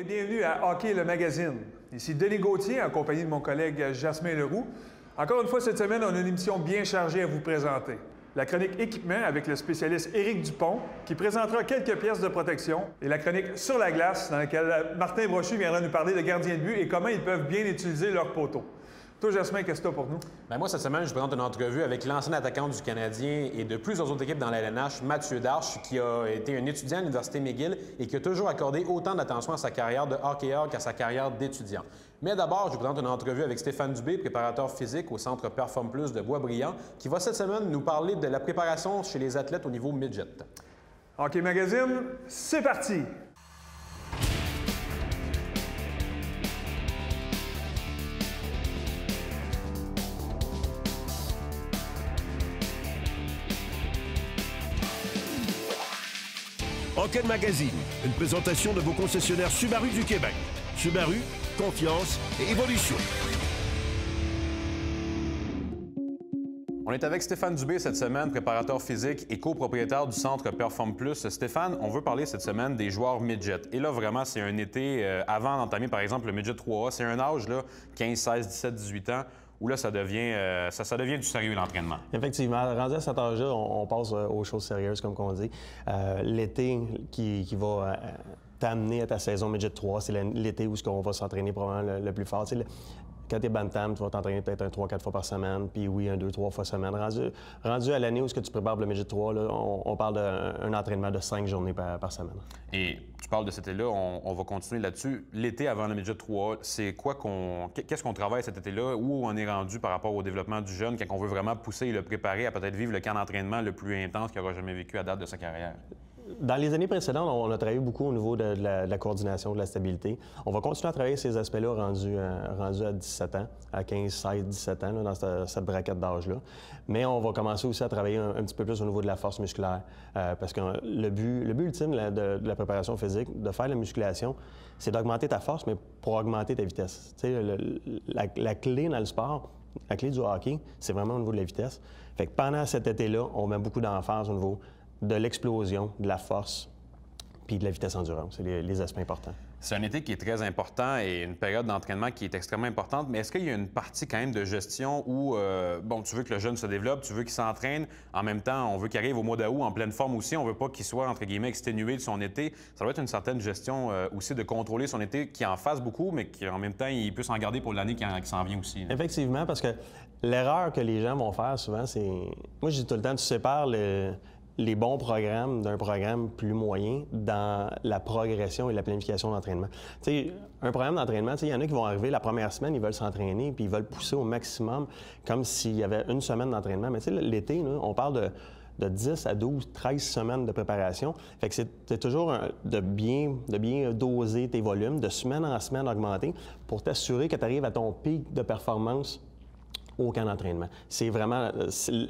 et bienvenue à Hockey le magazine. Ici Denis Gauthier en compagnie de mon collègue Jasmin Leroux. Encore une fois, cette semaine, on a une émission bien chargée à vous présenter. La chronique équipement avec le spécialiste Éric Dupont qui présentera quelques pièces de protection et la chronique sur la glace dans laquelle Martin Brochu viendra nous parler de gardiens de but et comment ils peuvent bien utiliser leurs poteaux. Toi, Jasmin, qu'est-ce que tu as pour nous? Bien, moi, cette semaine, je vous présente une entrevue avec l'ancien attaquant du Canadien et de plusieurs autres équipes dans la LNH, Mathieu Darche, qui a été un étudiant à l'Université McGill et qui a toujours accordé autant d'attention à sa carrière de hockeyeur qu'à sa carrière d'étudiant. Mais d'abord, je vous présente une entrevue avec Stéphane Dubé, préparateur physique au Centre Perform Plus de Boisbriand, qui va cette semaine nous parler de la préparation chez les athlètes au niveau midget. Hockey Magazine, c'est parti! Hockey Magazine, une présentation de vos concessionnaires Subaru du Québec. Subaru, confiance et évolution. On est avec Stéphane Dubé cette semaine, préparateur physique et copropriétaire du Centre Perform Plus. Stéphane, on veut parler cette semaine des joueurs midget. Et là, vraiment, c'est un été avant d'entamer, par exemple, le midget 3A. C'est un âge, là, 15, 16, 17, 18 ans, où là, ça devient du sérieux, l'entraînement. Effectivement. Rendu à cet âge-là, on passe aux choses sérieuses, comme on dit. L'été qui va t'amener à ta saison midget 3, c'est l'été où on va s'entraîner probablement le plus fort. Quand tu es bantam, tu vas t'entraîner peut-être 3-4 fois par semaine, puis oui, 2-3 fois par semaine. Rendu à l'année où tu prépares le midget 3, là, on parle d'un entraînement de 5 journées par semaine. Et tu parles de cet été-là, on va continuer là-dessus. L'été avant le midget 3, c'est quoi qu'est-ce qu'on travaille cet été-là? Où on est rendu par rapport au développement du jeune quand on veut vraiment pousser et le préparer à peut-être vivre le camp d'entraînement le plus intense qu'il aura jamais vécu à date de sa carrière? Dans les années précédentes, on a travaillé beaucoup au niveau de la coordination, de la stabilité. On va continuer à travailler ces aspects-là rendus à 17 ans, à 15, 16, 17 ans, là, dans cette braquette d'âge-là. Mais on va commencer aussi à travailler un petit peu plus au niveau de la force musculaire. Parce que le but ultime de la préparation physique, de faire la musculation, c'est d'augmenter ta force, mais pour augmenter ta vitesse. Tu sais, la clé dans le sport, la clé du hockey, c'est vraiment au niveau de la vitesse. Fait que pendant cet été-là, on met beaucoup d'emphase au niveau de l'explosion, de la force, puis de la vitesse endurance. C'est les aspects importants. C'est un été qui est très important et une période d'entraînement qui est extrêmement importante, mais est-ce qu'il y a une partie quand même de gestion où, tu veux que le jeune se développe, tu veux qu'il s'entraîne, en même temps, on veut qu'il arrive au mois d'août en pleine forme aussi, on veut pas qu'il soit, entre guillemets, exténué de son été. Ça doit être une certaine gestion aussi de contrôler son été, qui en fasse beaucoup, mais qui en même temps, il peut s'en garder pour l'année qui s'en vient aussi. Là. Effectivement, parce que l'erreur que les gens vont faire souvent, c'est... Moi, je dis tout le temps, tu sépares les bons programmes d'un programme plus moyen dans la progression et la planification d'entraînement. Tu sais, un programme d'entraînement, il y en a qui vont arriver la première semaine, ils veulent s'entraîner, puis ils veulent pousser au maximum, comme s'il y avait une semaine d'entraînement. Mais tu sais, l'été, là, on parle de 10 à 12, 13 semaines de préparation. Fait que c'est toujours de bien doser tes volumes, de semaine en semaine augmenter, pour t'assurer que tu arrives à ton pic de performance au camp d'entraînement. C'est vraiment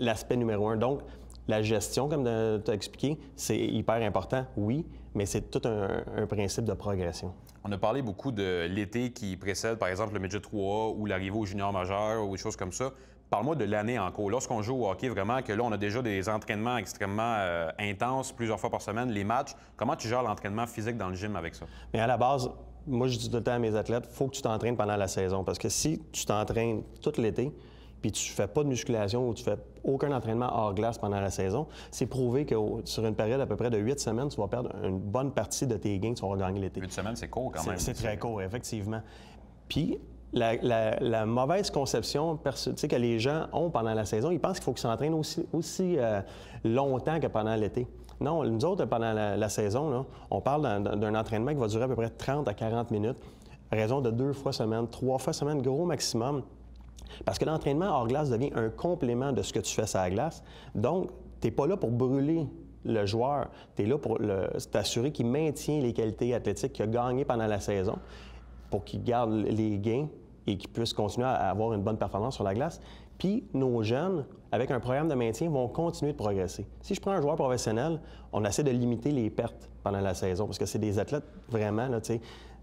l'aspect numéro 1. Donc, la gestion, comme tu as expliqué, c'est hyper important, oui, mais c'est tout un principe de progression. On a parlé beaucoup de l'été qui précède, par exemple, le midget 3A ou l'arrivée au junior majeur ou des choses comme ça. Parle-moi de l'année en cours. Lorsqu'on joue au hockey, vraiment, que là, on a déjà des entraînements extrêmement intenses, plusieurs fois par semaine, les matchs. Comment tu gères l'entraînement physique dans le gym avec ça? Mais à la base, moi, je dis tout le temps à mes athlètes, il faut que tu t'entraînes pendant la saison. Parce que si tu t'entraînes tout l'été, puis tu fais pas de musculation ou tu fais aucun entraînement hors glace pendant la saison, c'est prouvé que sur une période à peu près de 8 semaines, tu vas perdre une bonne partie de tes gains que tu vas gagner l'été. 8 semaines, c'est court quand même. C'est très court, effectivement. Puis, la mauvaise conception que les gens ont pendant la saison, ils pensent qu'il faut qu'ils s'entraînent aussi longtemps que pendant l'été. Non, nous autres, pendant la saison, là, on parle d'un entraînement qui va durer à peu près 30 à 40 minutes, à raison de 2 fois semaine, 3 fois semaine, gros maximum. Parce que l'entraînement hors glace devient un complément de ce que tu fais sur la glace. Donc, tu n'es pas là pour brûler le joueur. Tu es là pour t'assurer qu'il maintient les qualités athlétiques qu'il a gagnées pendant la saison pour qu'il garde les gains et qu'il puisse continuer à avoir une bonne performance sur la glace. Puis, nos jeunes, avec un programme de maintien, vont continuer de progresser. Si je prends un joueur professionnel, on essaie de limiter les pertes pendant la saison parce que c'est des athlètes vraiment là,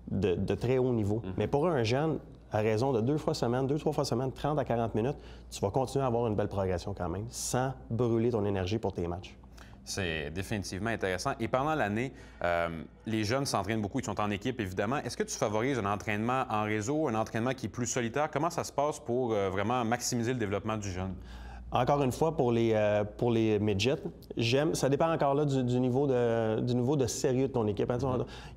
de très haut niveau. Mais pour un jeune, à raison de 2 fois semaine, 2-3 fois semaine, 30 à 40 minutes, tu vas continuer à avoir une belle progression quand même, sans brûler ton énergie pour tes matchs. C'est définitivement intéressant. Et pendant l'année, les jeunes s'entraînent beaucoup, ils sont en équipe, évidemment. Est-ce que tu favorises un entraînement en réseau, un entraînement qui est plus solitaire? Comment ça se passe pour vraiment maximiser le développement du jeune? Encore une fois, pour les midgets, ça dépend encore là du niveau de sérieux de ton équipe.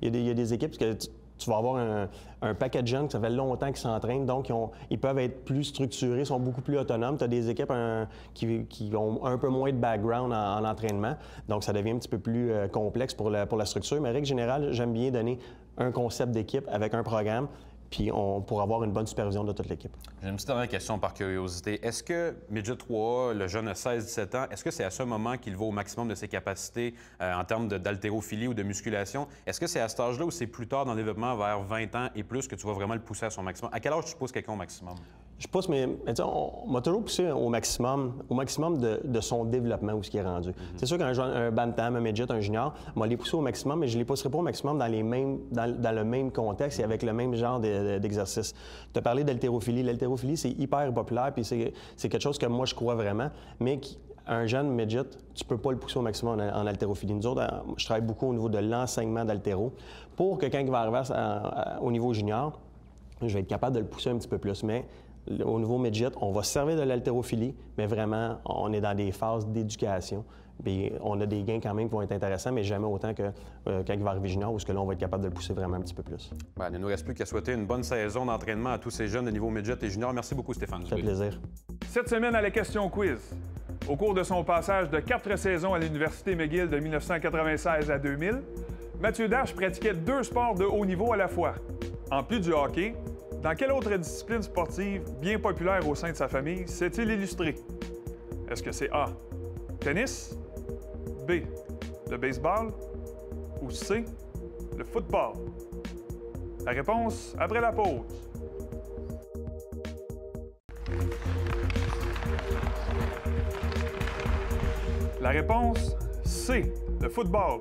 Il y a des équipes que tu vas avoir un paquet de jeunes que ça fait longtemps qu'ils s'entraînent, donc ils peuvent être plus structurés, sont beaucoup plus autonomes. Tu as des équipes qui ont un peu moins de background en entraînement, donc ça devient un petit peu plus complexe pour la structure. Mais règle générale, j'aime bien donner un concept d'équipe avec un programme, puis pour avoir une bonne supervision de toute l'équipe. J'ai une petite dernière question par curiosité. Est-ce que Midget 3A, le jeune a 16-17 ans, est-ce que c'est à ce moment qu'il va au maximum de ses capacités en termes d'haltérophilie ou de musculation? Est-ce que c'est à cet âge-là ou c'est plus tard dans le développement, vers 20 ans et plus, que tu vas vraiment le pousser à son maximum? À quel âge tu pousses quelqu'un au maximum? Je pousse, mais on m'a toujours poussé au maximum de son développement, où ce qui est rendu. C'est sûr qu'un bantam, un midget, un junior, on va les pousser au maximum, mais je ne les pousserai pas au maximum dans le même contexte et avec le même genre d'exercice. Tu as parlé d'haltérophilie. L'haltérophilie, c'est hyper populaire, puis c'est quelque chose que moi, je crois vraiment, mais un jeune midget, tu ne peux pas le pousser au maximum en haltérophilie. Nous autres, je travaille beaucoup au niveau de l'enseignement d'haltéro. Pour quelqu'un qui va arriver au niveau junior, je vais être capable de le pousser un petit peu plus, mais au niveau midget, on va se servir de l'haltérophilie, mais vraiment, on est dans des phases d'éducation. Puis on a des gains quand même qui vont être intéressants, mais jamais autant que quand il va arriver junior, où là, on va être capable de le pousser vraiment un petit peu plus. Bien, il ne nous reste plus qu'à souhaiter une bonne saison d'entraînement à tous ces jeunes de niveau midget et junior. Merci beaucoup, Stéphane. Ça fait plaisir. Cette semaine, à la question quiz. Au cours de son passage de 4 saisons à l'Université McGill de 1996 à 2000, Mathieu Darche pratiquait 2 sports de haut niveau à la fois. En plus du hockey, dans quelle autre discipline sportive bien populaire au sein de sa famille s'est-il illustré? Est-ce que c'est A, tennis, B, le baseball ou C, le football? La réponse après la pause. La réponse C, le football.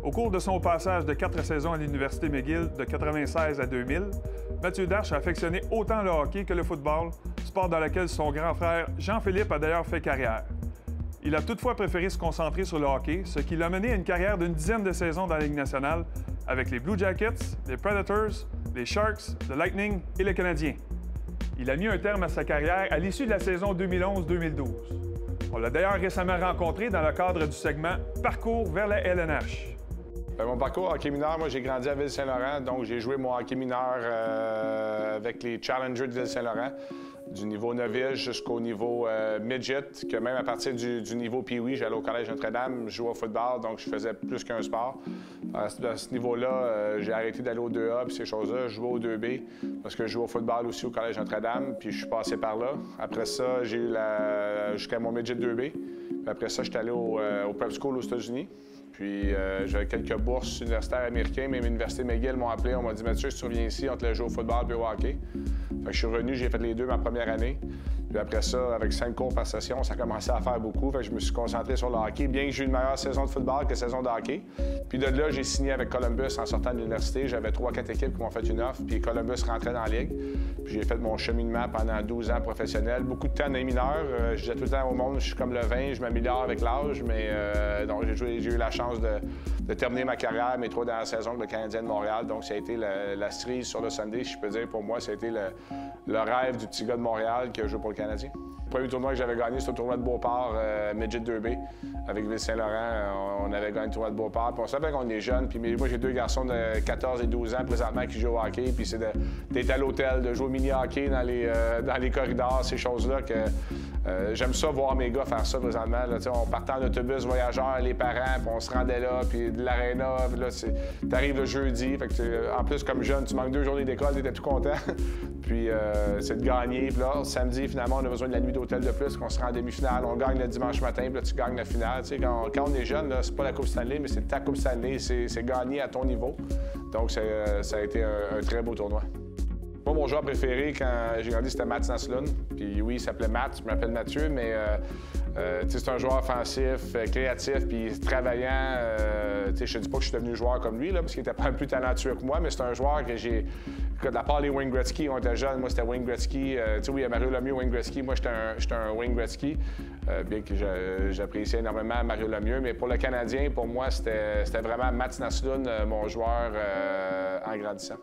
Au cours de son passage de 4 saisons à l'Université McGill de 1996 à 2000, Mathieu Darche a affectionné autant le hockey que le football, sport dans lequel son grand frère Jean-Philippe a d'ailleurs fait carrière. Il a toutefois préféré se concentrer sur le hockey, ce qui l'a mené à une carrière d'une dizaine de saisons dans la Ligue nationale avec les Blue Jackets, les Predators, les Sharks, le Lightning et le Canadien. Il a mis un terme à sa carrière à l'issue de la saison 2011-2012. On l'a d'ailleurs récemment rencontré dans le cadre du segment « Parcours vers la LNH ». Mon parcours hockey mineur, moi j'ai grandi à Ville-Saint-Laurent, donc j'ai joué mon hockey mineur avec les Challengers de Ville-Saint-Laurent, du niveau novice jusqu'au niveau midget, que même à partir du niveau Pee-Wee, j'allais au Collège Notre-Dame, je jouais au football, donc je faisais plus qu'un sport. À ce niveau-là, j'ai arrêté d'aller au 2A puis ces choses-là, je jouais au 2B, parce que je jouais au football aussi au Collège Notre-Dame, puis je suis passé par là. Après ça, j'ai eu jusqu'à mon midget 2B, puis après ça, j'étais allé au prep school aux États-Unis. Puis j'avais quelques bourses universitaires américaines, même l'Université McGill m'ont appelé, on m'a dit « Mathieu, si tu reviens ici, on te laisse jouer au football puis au hockey ». Fait que je suis revenu, j'ai fait les deux ma première année. Puis après ça, avec 5 cours par session, ça a commencé à faire beaucoup. Fait que je me suis concentré sur le hockey, bien que j'ai eu une meilleure saison de football que saison de hockey. Puis de là, j'ai signé avec Columbus en sortant de l'université. J'avais 3-4 équipes qui m'ont fait une offre, puis Columbus rentrait dans la ligue. Puis j'ai fait mon cheminement pendant 12 ans professionnel. Beaucoup de temps dans les mineurs. Je disais tout le temps au monde, je suis comme le vin, je m'améliore avec l'âge, mais donc j'ai eu la chance de terminer ma carrière, mes 3 dernières saisons avec le Canadien de Montréal. Donc ça a été la cerise sur le Sunday, si je peux dire. Pour moi, ça a été le rêve du petit gars de Montréal qui a joué pour le Canadien. Le premier tournoi que j'avais gagné, c'était le tournoi de Beauport, Midget 2B, avec Ville-Saint-Laurent. On avait gagné le tournoi de Beauport. Puis on savait qu'on est jeunes. Puis moi, j'ai 2 garçons de 14 et 12 ans présentement qui jouent au hockey. Puis c'est d'être à l'hôtel, de jouer au mini-hockey dans les corridors, ces choses-là que j'aime ça, voir mes gars faire ça présentement. Là, on partait en autobus voyageurs, les parents, puis on se rendait là, puis de l'aréna. Puis là, t'arrives le jeudi. Fait que en plus, comme jeune, tu manques 2 journées d'école, t'étais tout content. Puis c'est de gagner. Puis là, samedi, finalement, on a besoin de la nuit d'hôtel de plus, qu'on se rend en demi-finale. On gagne le dimanche matin, puis là, tu gagnes la finale. Tu sais, quand on est jeune, là, c'est pas la Coupe Stanley, mais c'est ta Coupe Stanley. C'est gagné à ton niveau. Donc, ça a été un très beau tournoi. Moi, mon joueur préféré, quand j'ai grandi, c'était Mats Naslund. Puis oui, il s'appelait Mats, je m'appelle Mathieu, mais C'est un joueur offensif, créatif, puis travaillant. Je ne dis pas que je suis devenu joueur comme lui, là, parce qu'il était pas plus talentueux que moi, mais c'est un joueur que j'ai... À part les Wayne Gretzky, on était jeunes, moi c'était Wayne Gretzky. Oui, il y a Mario Lemieux, Wayne Gretzky. Moi, j'étais un Wayne Gretzky, bien que j'appréciais énormément Mario Lemieux. Mais pour le Canadien, pour moi, c'était vraiment Mats Naslund, mon joueur en grandissant.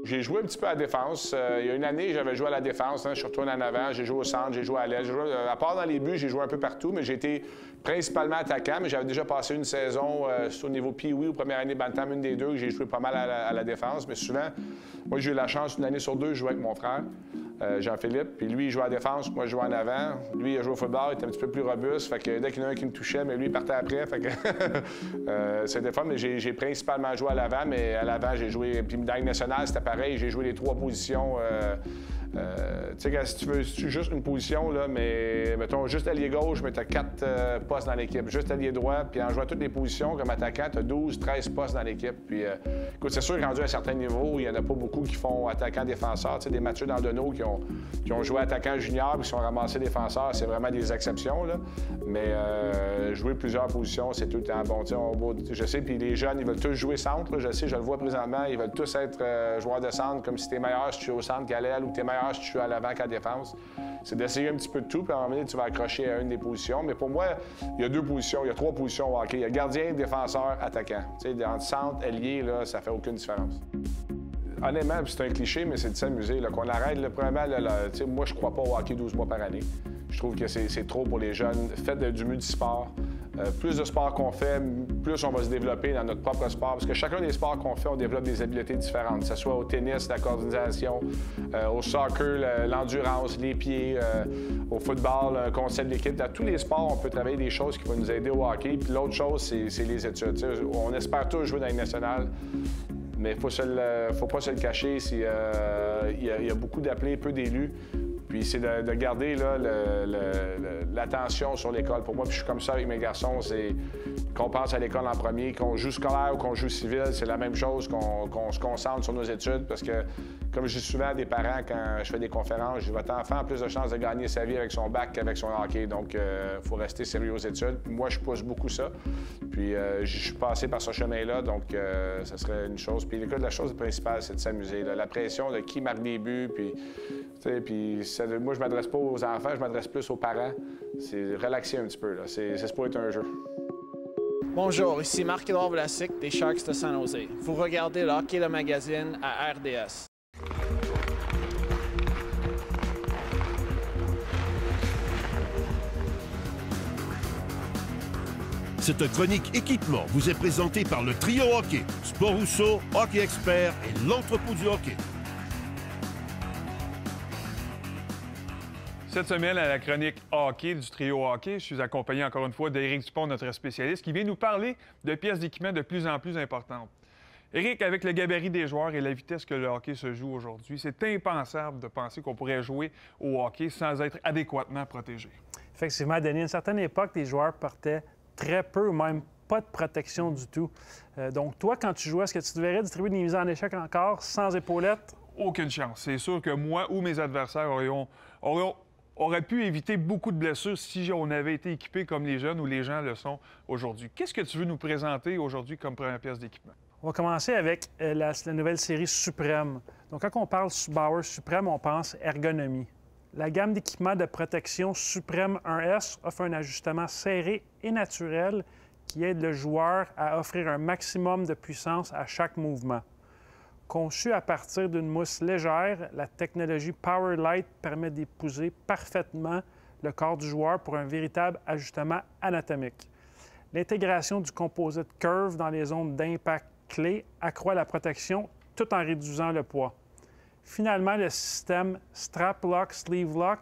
J'ai joué un petit peu à la défense. Il y a une année, j'avais joué à la défense. Je suis retourné en avant, j'ai joué au centre, j'ai joué à l'aile. À part dans les buts, j'ai joué un peu partout, mais j'ai été principalement attaquant. Mais j'avais déjà passé une saison au niveau Pee-Wee ou première année Bantam, une des deux, que j'ai joué pas mal à la défense. Mais souvent, moi, j'ai eu la chance, une année sur deux, de jouer avec mon frère, Jean-Philippe. Puis lui, il jouait à la défense, moi, je jouais en avant. Lui, il a joué au football, il était un petit peu plus robuste. Fait que dès qu'il y en a un qui me touchait, mais lui, il partait après. Fait que c'était fun, mais j'ai principalement joué à l'avant. Mais à l'avant, j'ai joué. Puis dans la Ligue nationale, c'était pareil. J'ai joué les 3 positions. Tu sais, si tu veux juste une position, là, mais mettons juste allié gauche, mais tu as 4 postes dans l'équipe. Juste allié droit, puis en jouant toutes les positions comme attaquant, tu as 12, 13 postes dans l'équipe. Puis écoute, c'est sûr, rendu à un certain niveau, il n'y en a pas beaucoup qui font attaquant-défenseur. Tu sais, des Mathieu Dandonneau qui ont joué attaquant junior puis qui sont ramassés défenseurs, c'est vraiment des exceptions, là. Mais jouer plusieurs positions, c'est tout le temps bon. Je sais, puis les jeunes, ils veulent tous jouer centre. Là, je sais, je le vois présentement, ils veulent tous être joueurs de centre, comme si tu es meilleur si tu es au centre qu'à l'aile ou tu es meilleur si tu es à l'avant qu'à la défense. C'est d'essayer un petit peu de tout, puis à un moment donné, tu vas accrocher à une des positions. Mais pour moi, il y a 2 positions, il y a 3 positions au hockey. Il y a gardien, défenseur, attaquant. Tu sais, dans le centre, ailier, là, ça fait aucune différence. Honnêtement, c'est un cliché, mais c'est de s'amuser. Qu'on arrête, premièrement, moi, je crois pas au hockey 12 mois par année. Je trouve que c'est trop pour les jeunes. Faites du multisport. Plus de sport qu'on fait, plus on va se développer dans notre propre sport. Parce que chacun des sports qu'on fait, on développe des habiletés différentes. Que ce soit au tennis, la coordination, au soccer, l'endurance, les pieds, au football, un concept d'équipe. Dans tous les sports, on peut travailler des choses qui vont nous aider au hockey. Puis l'autre chose, c'est les études. T'sais, on espère tous jouer dans les nationales. Mais il ne faut pas se le cacher. Il y a beaucoup d'appelés, peu d'élus. Puis c'est de garder l'attention sur l'école. Pour moi, puis je suis comme ça avec mes garçons, c'est qu'on pense à l'école en premier, qu'on joue scolaire ou qu'on joue civil, c'est la même chose, qu'on se concentre sur nos études. Parce que, comme je dis souvent à des parents quand je fais des conférences, je dis votre enfant a plus de chances de gagner sa vie avec son bac qu'avec son hockey. Donc, il faut rester sérieux aux études. Moi, je pousse beaucoup ça. Puis, je suis passé par ce chemin-là, donc ça serait une chose. Puis, l'école, la chose principale, c'est de s'amuser. La pression de qui marque des buts, puis moi, je m'adresse pas aux enfants, je m'adresse plus aux parents. C'est relaxer un petit peu, là. C'est pour être un jeu. Bonjour, ici Marc-Édouard Vlasic des Sharks de San Jose. Vous regardez le Hockey le Magazine à RDS. Cette chronique équipement vous est présentée par le Trio Hockey, Sport Rousseau, Hockey Expert et l'Entrepôt du Hockey. Cette semaine, à la chronique hockey du Trio Hockey, je suis accompagné encore une fois d'Éric Dupont, notre spécialiste, qui vient nous parler de pièces d'équipement de plus en plus importantes. Éric, avec le gabarit des joueurs et la vitesse que le hockey se joue aujourd'hui, c'est impensable de penser qu'on pourrait jouer au hockey sans être adéquatement protégé. Effectivement, Denis, à une certaine époque, les joueurs portaient très peu, même pas de protection du tout. Donc, toi, quand tu jouais, est-ce que tu devrais distribuer des mises en échec encore sans épaulettes? Aucune chance. C'est sûr que moi ou mes adversaires auraient pu éviter beaucoup de blessures si on avait été équipés comme les jeunes ou les gens le sont aujourd'hui. Qu'est-ce que tu veux nous présenter aujourd'hui comme première pièce d'équipement? On va commencer avec la nouvelle série Suprême. Donc, quand on parle Bauer Suprême, on pense ergonomie. La gamme d'équipements de protection Suprême 1S offre un ajustement serré et naturel qui aide le joueur à offrir un maximum de puissance à chaque mouvement. Conçu à partir d'une mousse légère, la technologie Powerlight permet d'épouser parfaitement le corps du joueur pour un véritable ajustement anatomique. L'intégration du composite Curve dans les zones d'impact clés accroît la protection tout en réduisant le poids. Finalement, le système Strap Lock Sleeve Lock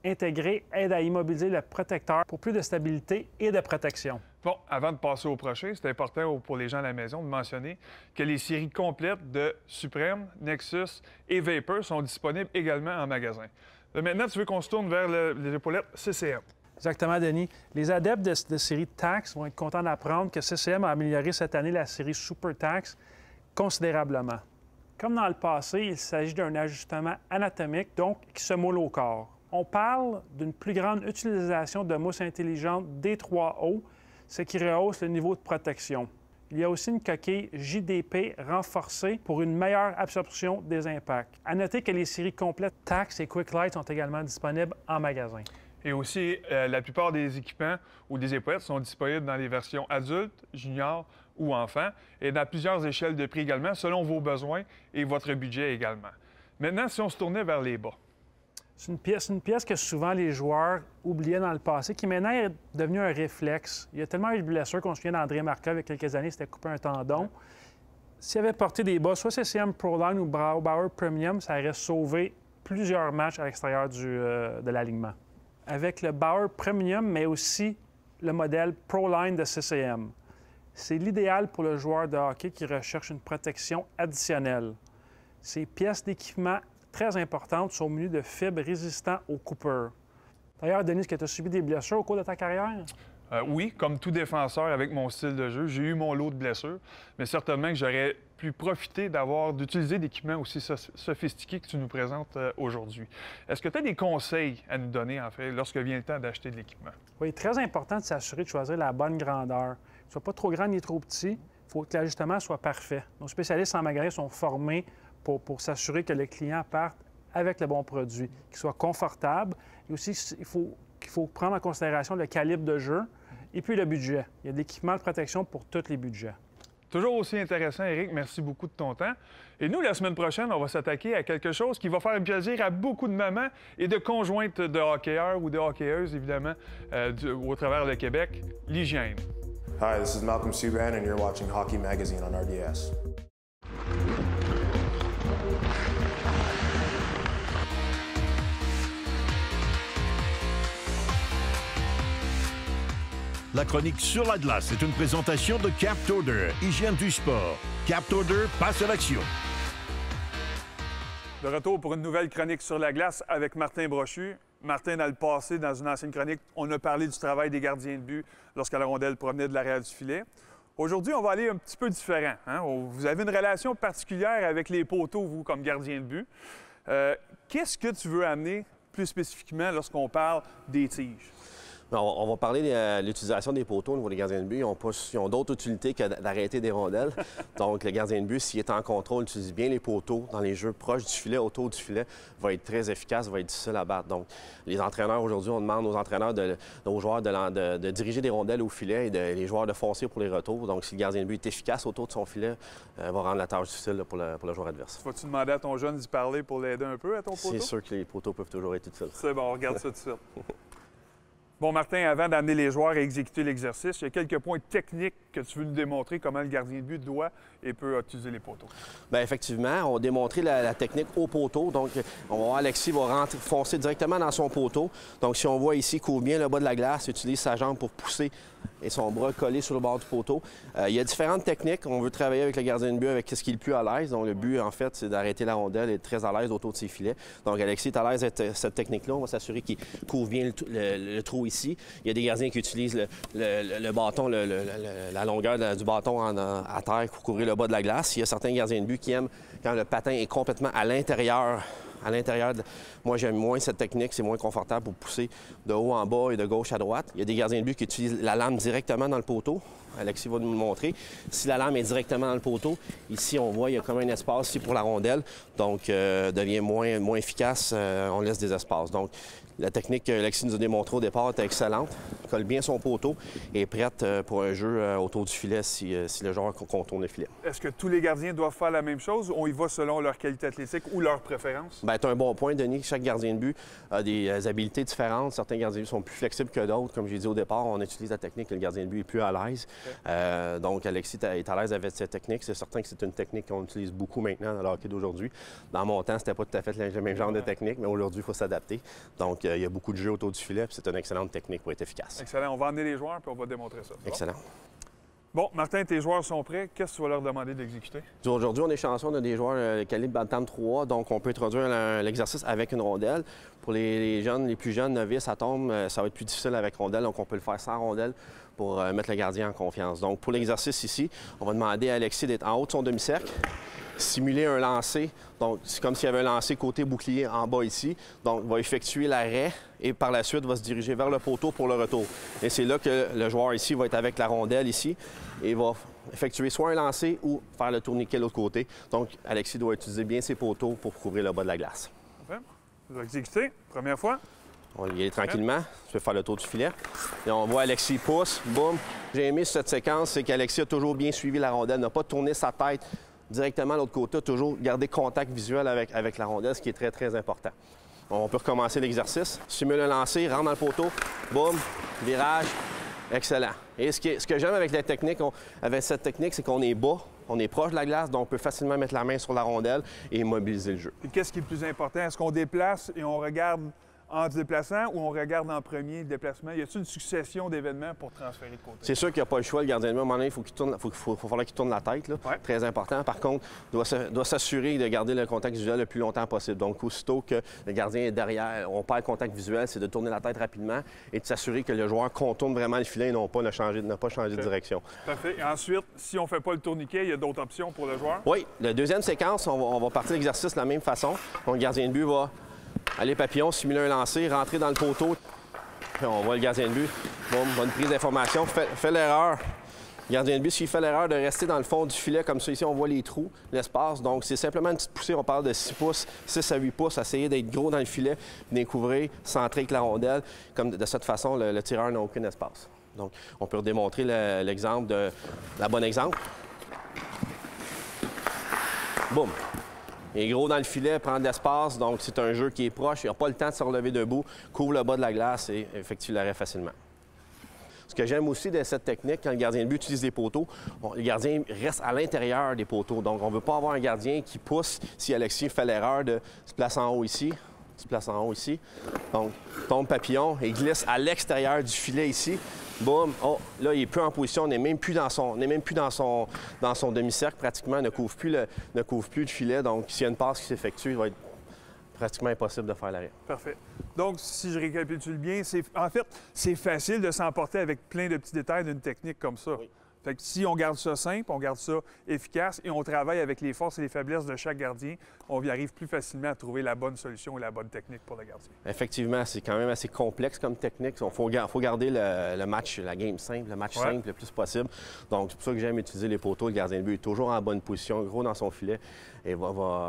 intégré aide à immobiliser le protecteur pour plus de stabilité et de protection. Bon, avant de passer au prochain, c'est important pour les gens à la maison de mentionner que les séries complètes de Supreme, Nexus et Vapor sont disponibles également en magasin. Maintenant, tu veux qu'on se tourne vers les épaulettes CCM. Exactement, Denis. Les adeptes de série Tax vont être contents d'apprendre que CCM a amélioré cette année la série Super Tax considérablement. Comme dans le passé, il s'agit d'un ajustement anatomique, donc qui se moule au corps. On parle d'une plus grande utilisation de mousse intelligente D3O, ce qui rehausse le niveau de protection. Il y a aussi une coquille JDP renforcée pour une meilleure absorption des impacts. À noter que les séries complètes Tax et Quick Lite sont également disponibles en magasin. Et aussi, la plupart des équipements ou des épaulettes sont disponibles dans les versions adultes, juniors ou enfants, et dans plusieurs échelles de prix également, selon vos besoins et votre budget également. Maintenant, si on se tournait vers les bas. C'est une pièce que souvent les joueurs oubliaient dans le passé, qui maintenant est devenue un réflexe. Il y a tellement eu de blessures qu'on se souvient d'André Markov il y a quelques années, c'était coupé un tendon. S'il avait porté des bas, soit CCM Proline ou Bauer Premium, ça aurait sauvé plusieurs matchs à l'extérieur de l'alignement. Avec le Bauer Premium, mais aussi le modèle Proline de CCM. C'est l'idéal pour le joueur de hockey qui recherche une protection additionnelle. Ces pièces d'équipement très importantes sont munies de fibres résistantes aux coupures. D'ailleurs, Denis, est-ce que tu as subi des blessures au cours de ta carrière? Oui, comme tout défenseur avec mon style de jeu, j'ai eu mon lot de blessures, mais certainement que j'aurais pu profiter d'utiliser d'équipements aussi sophistiqués que tu nous présentes aujourd'hui. Est-ce que tu as des conseils à nous donner, en fait, lorsque vient le temps d'acheter de l'équipement? Oui, très important de s'assurer de choisir la bonne grandeur. Ne soit pas trop grand ni trop petit. Il faut que l'ajustement soit parfait. Nos spécialistes en magasin sont formés pour s'assurer que le client parte avec le bon produit, qu'il soit confortable. Et aussi, il faut prendre en considération le calibre de jeu et puis le budget. Il y a de l'équipement de protection pour tous les budgets. Toujours aussi intéressant, Éric. Merci beaucoup de ton temps. Et nous, la semaine prochaine, on va s'attaquer à quelque chose qui va faire plaisir à beaucoup de mamans et de conjointes de hockeyeurs ou de hockeyeuses, évidemment, au travers le Québec, l'hygiène. Hi, this is Malcolm Subban, and you're watching Hockey Magazine on RDS. La chronique sur la glace est une présentation de Capped Order, hygiène du sport. Capped Order passe à l'action. De retour pour une nouvelle chronique sur la glace avec Martin Brochu. Martin, dans le passé, dans une ancienne chronique, on a parlé du travail des gardiens de but lorsque la rondelle provenait de l'arrière du filet. Aujourd'hui, on va aller un petit peu différent. Hein? Vous avez une relation particulière avec les poteaux, vous, comme gardien de but. Qu'est-ce que tu veux amener plus spécifiquement lorsqu'on parle des tiges? On va parler de l'utilisation des poteaux au niveau des gardiens de but. Ils ont d'autres utilités que d'arrêter des rondelles. Donc, le gardien de but, s'il est en contrôle, utilise bien les poteaux dans les jeux proches du filet, autour du filet, va être très efficace, va être difficile à battre. Donc, les entraîneurs, aujourd'hui, on demande aux entraîneurs, aux joueurs de diriger des rondelles au filet et les joueurs de foncer pour les retours. Donc, si le gardien de but est efficace autour de son filet, va rendre la tâche difficile pour le joueur adverse. Vas-tu demander à ton jeune d'y parler pour l'aider un peu à ton poteau? C'est sûr que les poteaux peuvent toujours être utiles. C'est bon, on regarde ça tout de suite. Bon, Martin, avant d'amener les joueurs à exécuter l'exercice, il y a quelques points techniques que tu veux nous démontrer comment le gardien de but doit et peut utiliser les poteaux. Bien, effectivement, on va démontrer la technique au poteau. Donc, on va voir Alexis va foncer directement dans son poteau. Donc, si on voit ici, il couvre bien le bas de la glace, utilise sa jambe pour pousser et son bras collé sur le bord du poteau. Il y a différentes techniques. On veut travailler avec le gardien de but avec ce qui est le plus à l'aise. Donc, le but, en fait, c'est d'arrêter la rondelle et être très à l'aise autour de ses filets. Donc, Alexis est à l'aise avec cette technique-là. On va s'assurer qu'il couvre bien le trou ici. Il y a des gardiens qui utilisent le bâton, la longueur du bâton à terre pour couvrir le bas de la glace. Il y a certains gardiens de but qui aiment quand le patin est complètement à l'intérieur. Moi, j'aime moins cette technique, c'est moins confortable pour pousser de haut en bas et de gauche à droite. Il y a des gardiens de but qui utilisent la lame directement dans le poteau. Alexis va nous le montrer. Si la lame est directement dans le poteau, ici, on voit, il y a comme un espace ici pour la rondelle, donc devient moins efficace, on laisse des espaces. Donc, la technique qu'Alexis nous a démontrée au départ était excellente. Il colle bien son poteau et est prête pour un jeu autour du filet si le joueur contourne le filet. Est-ce que tous les gardiens doivent faire la même chose ou on y va selon leur qualité athlétique ou leur préférence? Bien, c'est un bon point, Denis. Chaque gardien de but a des habiletés différentes. Certains gardiens de but sont plus flexibles que d'autres. Comme j'ai dit au départ, on utilise la technique que le gardien de but est plus à l'aise. Okay. Donc, Alexis est à l'aise avec cette technique. C'est certain que c'est une technique qu'on utilise beaucoup maintenant dans le hockey d'aujourd'hui. Dans mon temps, c'était pas tout à fait le même genre de technique, mais aujourd'hui, il faut s'adapter. Donc, il y a beaucoup de jeux autour du filet, puis c'est une excellente technique pour être efficace. Excellent. On va emmener les joueurs, puis on va démontrer ça. Excellent. Bon, Martin, tes joueurs sont prêts. Qu'est-ce que tu vas leur demander d'exécuter? Aujourd'hui, on est chanceux, on a des joueurs calibre Bantam 3, donc on peut introduire l'exercice avec une rondelle. Pour les plus jeunes, novices, à tombe, ça va être plus difficile avec rondelle, donc on peut le faire sans rondelle pour mettre le gardien en confiance. Donc, pour l'exercice ici, on va demander à Alexis d'être en haut de son demi-cercle. simuler un lancer. Donc, c'est comme s'il y avait un lancer côté bouclier en bas ici. Donc, va effectuer l'arrêt et par la suite va se diriger vers le poteau pour le retour. Et c'est là que le joueur ici va être avec la rondelle ici et va effectuer soit un lancer ou faire le tourniquet de l'autre côté. Donc, Alexis doit utiliser bien ses poteaux pour couvrir le bas de la glace. Parfait. On va exécuter. Première fois. On va y aller tranquillement. Je vais faire le tour du filet. Et on voit Alexis pousse, boum. J'ai aimé cette séquence, c'est qu'Alexis a toujours bien suivi la rondelle, n'a pas tourné sa tête directement à l'autre côté, a toujours gardé contact visuel avec la rondelle, ce qui est très, très important. On peut recommencer l'exercice. Simule le lancer, rentre dans le poteau, boum, virage, excellent. Et ce que j'aime avec la technique, avec cette technique, c'est qu'on est bas, on est proche de la glace, donc on peut facilement mettre la main sur la rondelle et mobiliser le jeu. Et qu'est-ce qui est le plus important? Est-ce qu'on déplace et on regarde en se déplaçant ou on regarde en premier le déplacement? Y a-t-il une succession d'événements pour transférer de côté? C'est sûr qu'il n'y a pas le choix, le gardien de but. À un moment donné, il faut falloir qu'il tourne la tête. Là. Ouais. Très important. Par contre, il doit s'assurer de garder le contact visuel le plus longtemps possible. Donc, aussitôt que le gardien est derrière, on perd le contact visuel, c'est de tourner la tête rapidement et de s'assurer que le joueur contourne vraiment le filet et non pas ne pas changer de direction. Parfait. Et ensuite, si on ne fait pas le tourniquet, il y a d'autres options pour le joueur? Oui. La deuxième séquence, on va partir l'exercice de la même façon. Donc, le gardien de but va aller papillon, simuler un lancer, rentrer dans le poteau. Puis on voit le gardien de but. Bon, bonne prise d'information. Fait l'erreur. Le gardien de but, s'il fait l'erreur de rester dans le fond du filet, comme ça, ici, on voit les trous, l'espace. Donc, c'est simplement une petite poussée. On parle de 6 pouces, 6 à 8 pouces. Essayer d'être gros dans le filet, venir couvrir, centrer avec la rondelle. Comme de cette façon, le tireur n'a aucun espace. Donc, on peut redémontrer l'exemple de la bonne exemple. Boum. Il est gros dans le filet, prend de l'espace, donc c'est un jeu qui est proche. Il n'a pas le temps de se relever debout, couvre le bas de la glace et effectue l'arrêt facilement. Ce que j'aime aussi de cette technique, quand le gardien de but utilise les poteaux, le gardien reste à l'intérieur des poteaux. Donc, on ne veut pas avoir un gardien qui pousse si Alexis fait l'erreur de se placer en haut ici, se place en haut ici. Donc, tombe papillon et glisse à l'extérieur du filet ici. Boum! Oh, là, il n'est plus en position, on n'est même plus dans son demi-cercle pratiquement, ne couvre plus le filet. Donc, s'il y a une passe qui s'effectue, il va être pratiquement impossible de faire l'arrêt. Parfait. Donc, si je récapitule bien, c'est facile de s'emporter avec plein de petits détails d'une technique comme ça. Oui. Fait que si on garde ça simple, on garde ça efficace et on travaille avec les forces et les faiblesses de chaque gardien, on y arrive plus facilement à trouver la bonne solution et la bonne technique pour le gardien. Effectivement, c'est quand même assez complexe comme technique. Il faut garder le match, la game simple, le match simple le plus possible. Donc, c'est pour ça que j'aime utiliser les poteaux. Le gardien de but est toujours en bonne position, gros dans son filet et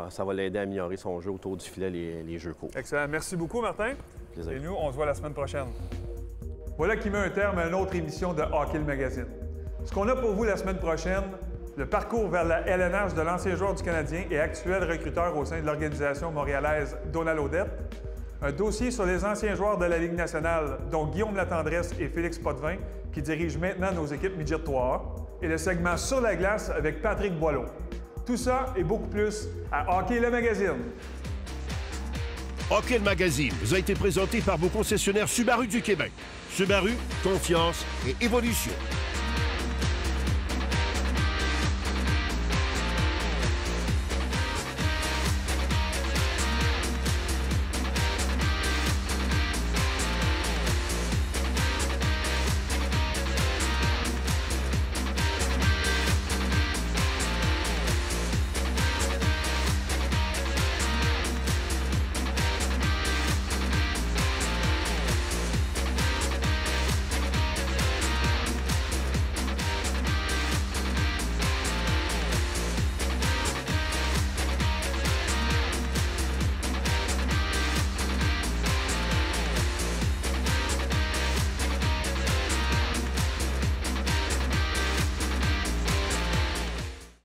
ça va l'aider à améliorer son jeu autour du filet, les jeux courts. Excellent. Merci beaucoup, Martin. Plaisir. Et nous, on se voit la semaine prochaine. Voilà qui met un terme à une autre émission de Hockey le Magazine. Ce qu'on a pour vous la semaine prochaine, le parcours vers la LNH de l'ancien joueur du Canadien et actuel recruteur au sein de l'organisation montréalaise Donald Odette, un dossier sur les anciens joueurs de la Ligue nationale, dont Guillaume Latendresse et Félix Potvin, qui dirigent maintenant nos équipes Midget 3A, et le segment Sur la glace avec Patrick Boileau. Tout ça et beaucoup plus à Hockey le Magazine. Hockey le Magazine vous a été présenté par vos concessionnaires Subaru du Québec. Subaru, confiance et évolution.